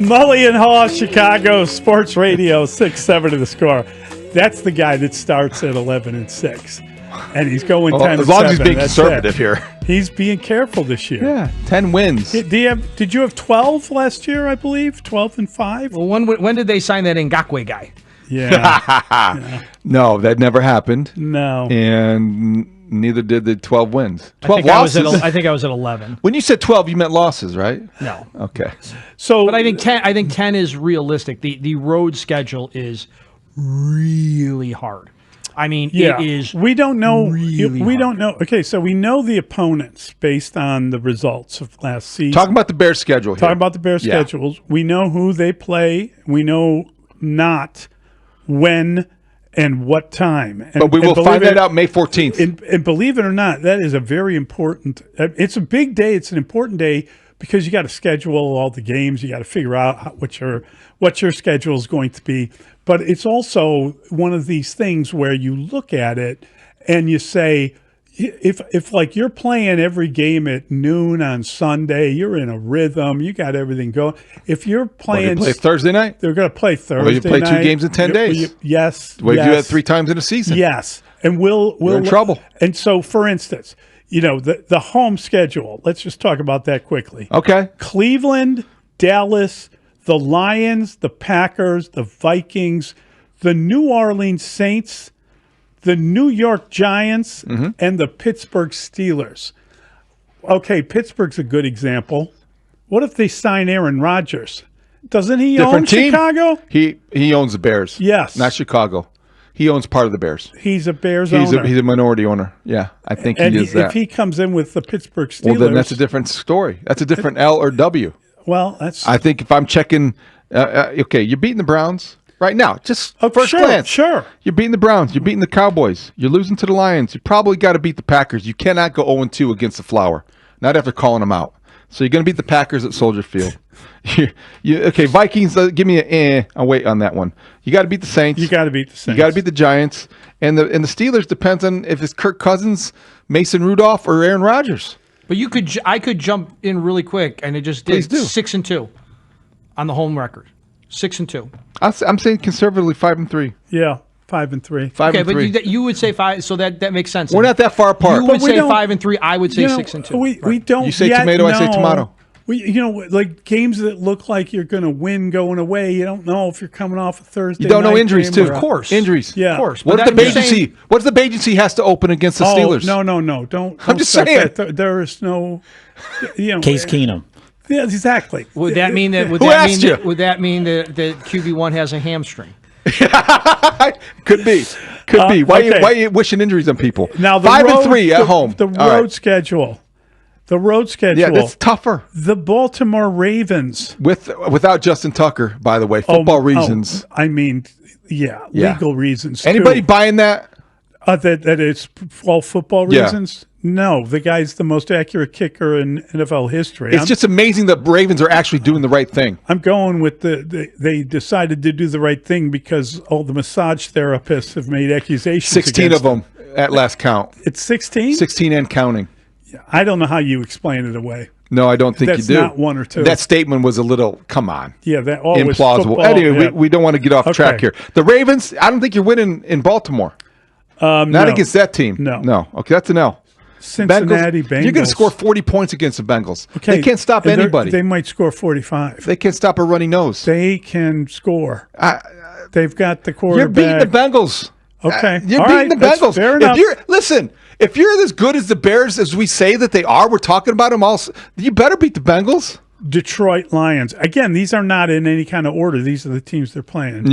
Mully and Haugh, Chicago Sports Radio, 6-7 to the score. That's the guy that starts at 11-6. And he's going 10-7. As long as he's being conservative here. He's being careful this year. Yeah, 10 wins. Did you have 12 last year, I believe? 12-5? Well, when did they sign that Ngakwe guy? Yeah. No, that never happened. No. And neither did the 12 wins. 12 losses. I think I was at 11. When you said 12, you meant losses, right? No. Okay. But I think 10. I think 10 is realistic. The road schedule is really hard. I mean, it is. We don't know. Really we hard. don't know. Okay, so we know the opponents based on the results of last season. Talking about the Bears' schedule here. Talking about the Bears' schedules. We know who they play. We know not when and what time. But we will find that out May 14th. And believe it or not, that is a very important. It's a big day. It's an important day because you got to schedule all the games. You got to figure out what your schedule is going to be. But it's also one of these things where you look at it and you say, if like you're playing every game at noon on Sunday, you're in a rhythm, you got everything going. If you're playing, play Thursday night, they're going to play Thursday. Well, you play 2 games in 10 days. Yes. Well, you do that 3 times in a season. Yes, and we're in trouble. And so, for instance, the home schedule. Let's just talk about that quickly. Okay. Cleveland, Dallas, the Lions, the Packers, the Vikings, the New Orleans Saints, the New York Giants, and the Pittsburgh Steelers. Okay, Pittsburgh's a good example. What if they sign Aaron Rodgers? Doesn't he own Chicago? He owns the Bears. Yes. Not Chicago. He owns part of the Bears. He's a Bears owner. He's a minority owner. Yeah, I think and he is that. If he comes in with the Pittsburgh Steelers... Well, then that's a different story. That's a different L or W. Well, that's... I think if I'm checking... okay, you're beating the Browns right now. Just first glance. Sure. You're beating the Browns. You're beating the Cowboys. You're losing to the Lions. You probably got to beat the Packers. You cannot go 0-2 against the Flower. Not after calling them out. So you're going to beat the Packers at Soldier Field. Okay, Vikings, give me I'll wait on that one. You got to beat the Saints. You got to beat the Saints. You got to beat the Giants. And the Steelers depends on if it's Kirk Cousins, Mason Rudolph, or Aaron Rodgers. But I could jump in really quick, and it just did 6-2 on the home record. 6-2. I'm saying conservatively 5-3. Yeah, 5-3. 5-3. Okay, but you would say 5, so that makes sense. We're not that far apart. You would say 5-3. I would say 6-2. We don't. You say tomato, I say tomato. Like games that look like you're going to win going away. You don't know if you're coming off a Thursday. You don't know injuries too. Of course, injuries. Yeah, of course. What if the agency? What if the agency has to open against the Steelers? No. Don't. I'm just saying. There is no. Case Keenum. Yeah, exactly. Would that mean that? Would that mean that QB1 has a hamstring? Could be. Why are you wishing injuries on people? Now 5-3 at home. The road schedule. The road schedule. Yeah, that's tougher. The Baltimore Ravens. Without Justin Tucker, by the way, football reasons. I mean, legal reasons. Anybody buying that? That it's all football reasons? No, the guy's the most accurate kicker in NFL history. It's just amazing that Ravens are actually doing the right thing. I'm going with they decided to do the right thing because all the massage therapists have made accusations. 16 of them at last count. It's 16? 16 and counting. I don't know how you explain it away. No, I don't think you do. That's not 1 or 2. That statement was a little, come on. Yeah, that always implausible. Football, anyway, we don't want to get off track here. The Ravens, I don't think you're winning in Baltimore. Not against that team. No. Okay, that's an L. Cincinnati Bengals. You're going to score 40 points against the Bengals. Okay. They can't stop anybody. They might score 45. They can't stop a runny nose. They can score. They've got the quarterback. You're beating the Bengals. Okay. You're beating the Bengals. Fair enough. If you're as good as the Bears as we say that they are, we're talking about them all, you better beat the Bengals. Detroit Lions. Again, these are not in any kind of order. These are the teams they're playing.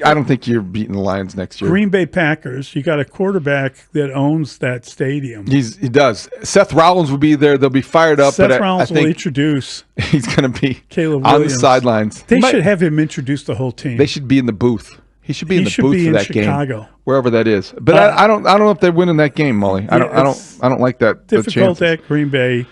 I don't think you're beating the Lions next year. Green Bay Packers. You got a quarterback that owns that stadium. He does. Seth Rollins will be there. They'll be fired up. Seth Rollins will introduce. He's going to be Caleb on Williams. the sidelines. They should have him introduce the whole team. They should be in the booth. He should be in the booth for that Chicago. game, wherever that is. But I don't know if they're winning that game, Mully. I don't like that. Difficult at Green Bay.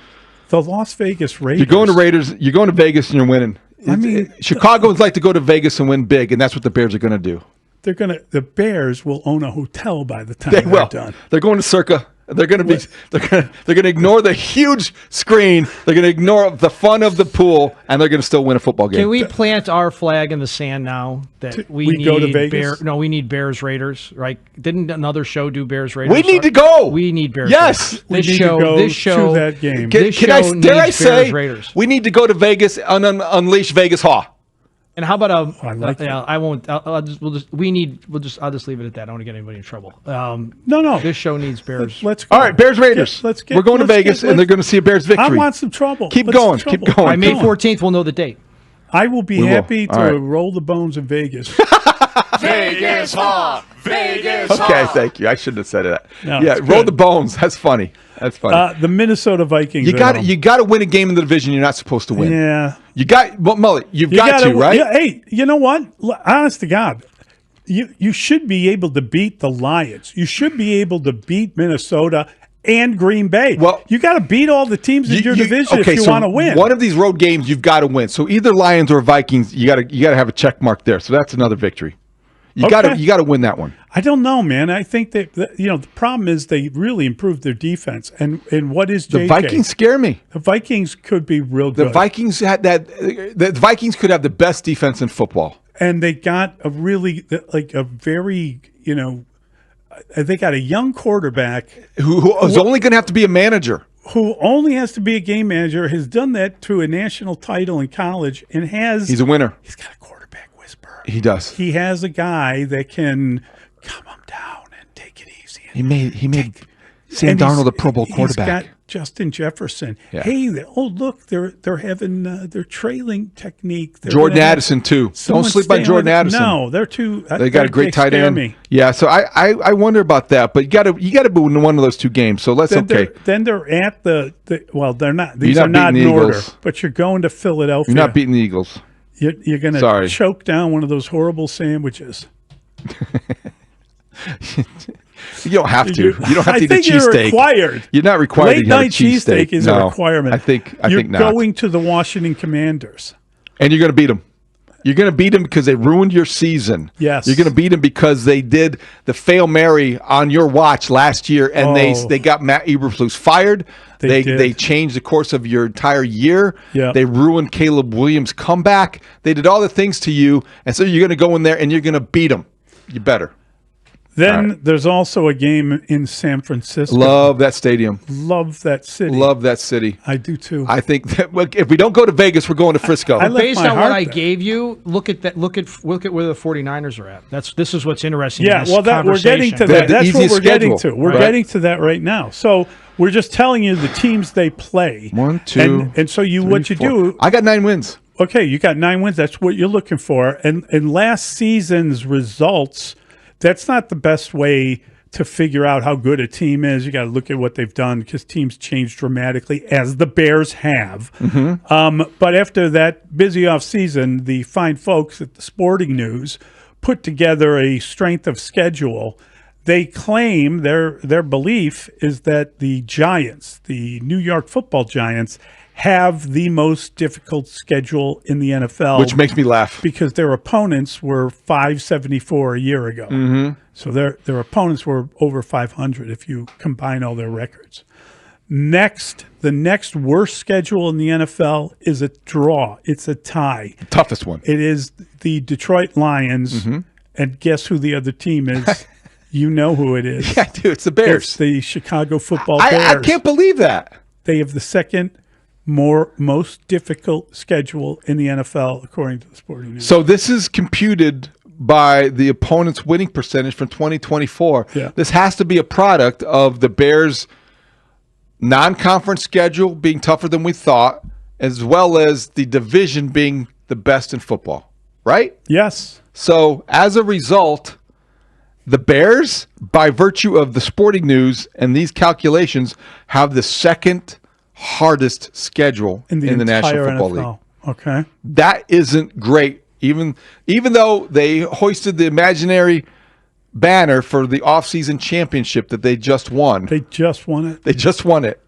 The Las Vegas Raiders. You're going to Vegas and you're winning. I mean, Chicagoans like to go to Vegas and win big, and that's what the Bears are going to do. The Bears will own a hotel by the time they're done. They're going to Circa. They're going to ignore the huge screen. They're going to ignore the fun of the pool, and they're going to still win a football game. Can we plant our flag in the sand now that we need go to Vegas? we need Bears Raiders, right? Didn't another show do Bears Raiders? We need to go. We need Bears. Yes, Raiders. We need to go to that game. Dare I say Raiders. we need to go to Vegas and unleash Vegas Haugh. And how about I like that. I won't. I'll just leave it at that. I don't want to get anybody in trouble. No. This show needs Bears. Let's go. All right, Bears Raiders. We're going to Vegas, and they're going to see a Bears victory. I want some trouble. Keep Let's going. trouble. Keep going. By May 14th, we'll know the date. I will be happy to All right. roll the bones in Vegas. Vegas Haugh! Vegas Okay, Haugh! thank you. I shouldn't have said that. No, yeah, it's roll good. the bones. That's funny. That's funny. The Minnesota Vikings. You got to win a game in the division you're not supposed to win. Yeah. You got, well, Mully, you've You got to, right? Yeah, hey, you know what? Honest to God, you should be able to beat the Lions. You should be able to beat Minnesota and Green Bay. Well, you got to beat all the teams in your division if you want to win. One of these road games you've got to win. So either Lions or Vikings, you got to have a check mark there. So that's another victory. You got to win that one. I don't know, man. I think that the problem is they really improved their defense. And what is JJ? The Vikings scare me. The Vikings could be real good. The Vikings had that. The Vikings could have the best defense in football. And they got a really they got a young quarterback Who is only going to have to be a manager. who only has to be a game manager, has done that to a national title in college, and He's a winner. he's got a quarterback whisperer. He does. He has a guy that can calm him down and take it easy. He made Sam And he's- Darnold a Pro Bowl quarterback. He's got Justin Jefferson. Yeah. Hey, look, they're having their trailing technique. They're Jordan gonna have Addison too. someone Don't sleep on staying Jordan with it. Addison. No, they're too. They got a great tight scare end. Me. Yeah, so I wonder about that, but you got to win one of those two games. So let's Then they're at the well, they're not. These You're are not not beating in the order. Eagles. But you're going to Philadelphia. You're not beating the Eagles. You're going Sorry. to choke down one of those horrible sandwiches. You don't have to. You don't have to I eat a think you're cheesesteak. required. You're not required Late to have a night cheesesteak is a No, requirement. I think you're not. going to the Washington Commanders. And you're going to beat them. You're going to beat them because they ruined your season. Yes. You're going to beat them because they did the Fail Mary on your watch last year, and they got Matt Eberflus fired. They changed the course of your entire year. Yeah. They ruined Caleb Williams' comeback. They did all the things to you, and so you're going to go in there and you're going to beat them. You better. Then there's also a game in San Francisco. Love that stadium. Love that city. Love that city. I do too. I think that if we don't go to Vegas, we're going to Frisco. I left Based my on what heart I there. gave you, look at that. Look at where the 49ers are at. This is what's interesting. Yeah, in this well, we're getting to conversation. that. The That's what easiest we're getting schedule, to. We're right? getting to that right now. So we're just telling you the teams they play. 1, 2, and so three, what you 4. do. I got 9 wins. Okay, you got 9 wins. That's what you're looking for. And last season's results, that's not the best way to figure out how good a team is. You got to look at what they've done because teams change dramatically, as the Bears have. But after that busy off season, the fine folks at the Sporting News put together a strength of schedule. They claim their belief is that the Giants, the New York Football Giants, have the most difficult schedule in the NFL, Which makes me laugh. because their opponents were 574 a year ago. So their opponents were over 500 if you combine all their records. The next worst schedule in the NFL is a draw. It's a tie. Toughest one. It is the Detroit Lions, and guess who the other team is? You know who it is. Yeah, dude, it's the Bears. It's the Chicago Football Bears. I can't believe that. They have the second most difficult schedule in the NFL, according to the Sporting News. So this is computed by the opponent's winning percentage from 2024. Yeah. This has to be a product of the Bears' non-conference schedule being tougher than we thought, as well as the division being the best in football, right? Yes. So as a result, the Bears, by virtue of the Sporting News and these calculations, have the second hardest schedule in the National entire Football NFL. League. Okay. That isn't great. Even though they hoisted the imaginary banner for the offseason championship that they just won. They just won it. They just won it.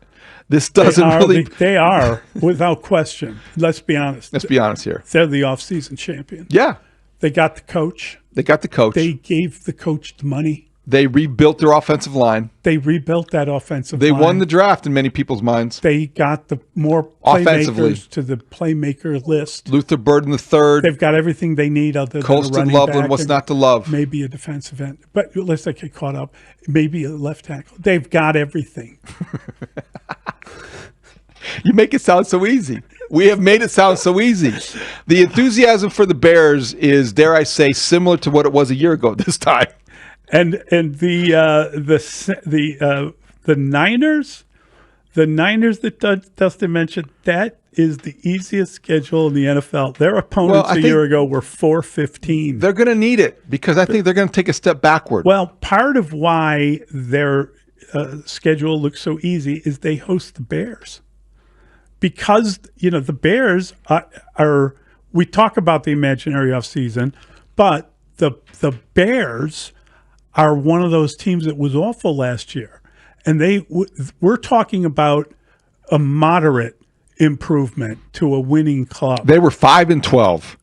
This doesn't really... They are, without question. Let's be honest. Let's be honest here. They're the offseason champion. Yeah. They got the coach. They got the coach. They gave the coach the money. They rebuilt their offensive line. They rebuilt that offensive They line. won the draft in many people's minds. They got the more Offensively. playmakers to the playmaker list. Luther Burden III. They've got everything they need other than a Colston running Loveland, back what's and not to love? maybe a defensive end. But let's not get caught up. Maybe a left tackle. They've got everything. You make it sound so easy. We have made it sound so easy. The enthusiasm for the Bears is, dare I say, similar to what it was a year ago this time. And the Niners that Dustin mentioned, that is the easiest schedule in the NFL. Their opponents a year ago were 4-15. They're going to need it because I think they're going to take a step backward. Well, part of why their schedule looks so easy is they host the Bears. Because, the Bears are we talk about the imaginary offseason, but the Bears are one of those teams that was awful last year. And we're talking about a moderate improvement to a winning club. They were 5-12.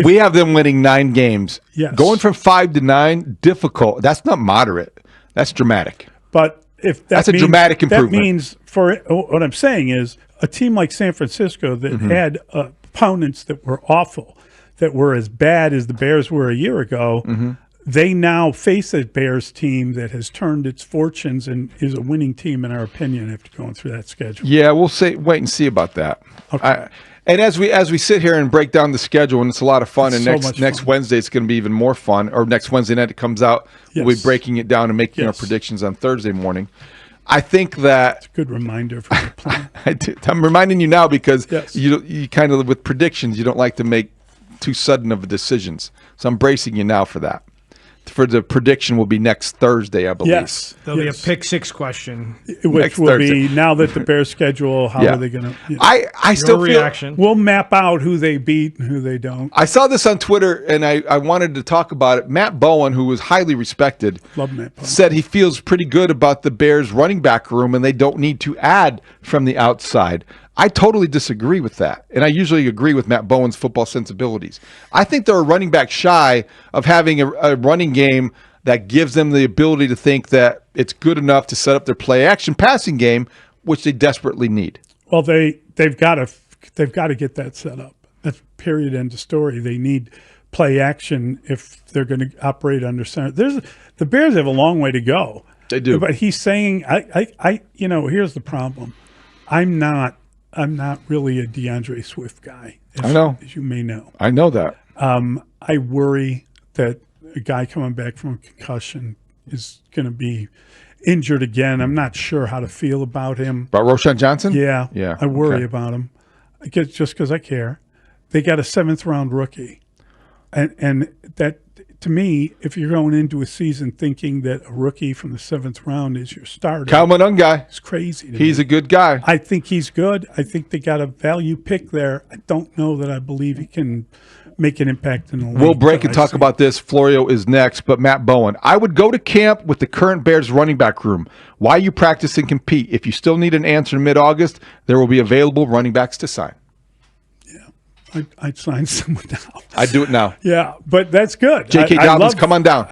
We have them winning 9 games. Yes. Going from 5 to 9, difficult. That's not moderate. That's dramatic. But if that's a dramatic improvement. That means what I'm saying is a team like San Francisco that had opponents that were awful, that were as bad as the Bears were a year ago, they now face a Bears team that has turned its fortunes and is a winning team, in our opinion, after going through that schedule. Yeah, we'll wait and see about that. Okay. And as we sit here and break down the schedule, and it's a lot of fun, It's and so much next fun. Wednesday it's going to be even more fun, or next Wednesday night it comes out, we'll be breaking it down and making our predictions on Thursday morning. I think that Good reminder for the plan. I'm reminding you now because Yes. you kind of, with predictions, you don't like to make too sudden of decisions. So I'm bracing you now for that. For the prediction will be next Thursday, I believe. Yes. There'll be a pick 6 question. Which Next will Thursday. be, now that the Bears schedule, how are they going to... I still feel reaction. We'll map out who they beat and who they don't. I saw this on Twitter, and I wanted to talk about it. Matt Bowen, who was highly respected, Love Matt Bowen. said he feels pretty good about the Bears' running back room, and they don't need to add from the outside. I totally disagree with that, and I usually agree with Matt Bowen's football sensibilities. I think they're a running back shy of having a running game that gives them the ability to think that it's good enough to set up their play-action passing game, which they desperately need. Well, they've got to get that set up. That's period, end of story. They need play action if they're going to operate under center. The Bears have a long way to go. They do. But he's saying, here's the problem. I'm not really a DeAndre Swift guy. I know. As you may know. I know that. I worry that a guy coming back from a concussion is going to be injured again. I'm not sure how to feel about him. About Roshan Johnson? Yeah. Yeah. I worry about him. Just because I care. They got a 7th-round rookie. And that, to me, if you're going into a season thinking that a rookie from the 7th round is your starter, Kyle Monungai. it's crazy to He's me. a good guy. I think he's good. I think they got a value pick there. I don't know that I believe he can make an impact in the league. We'll break and I talk see. about this. Florio is next, but Matt Bowen. I would go to camp with the current Bears running back room. Why you practice and compete? If you still need an answer in mid-August, there will be available running backs to sign. I'd sign someone now. I'd do it now. Yeah, but that's good. J.K. I Dobbins, love- come on down.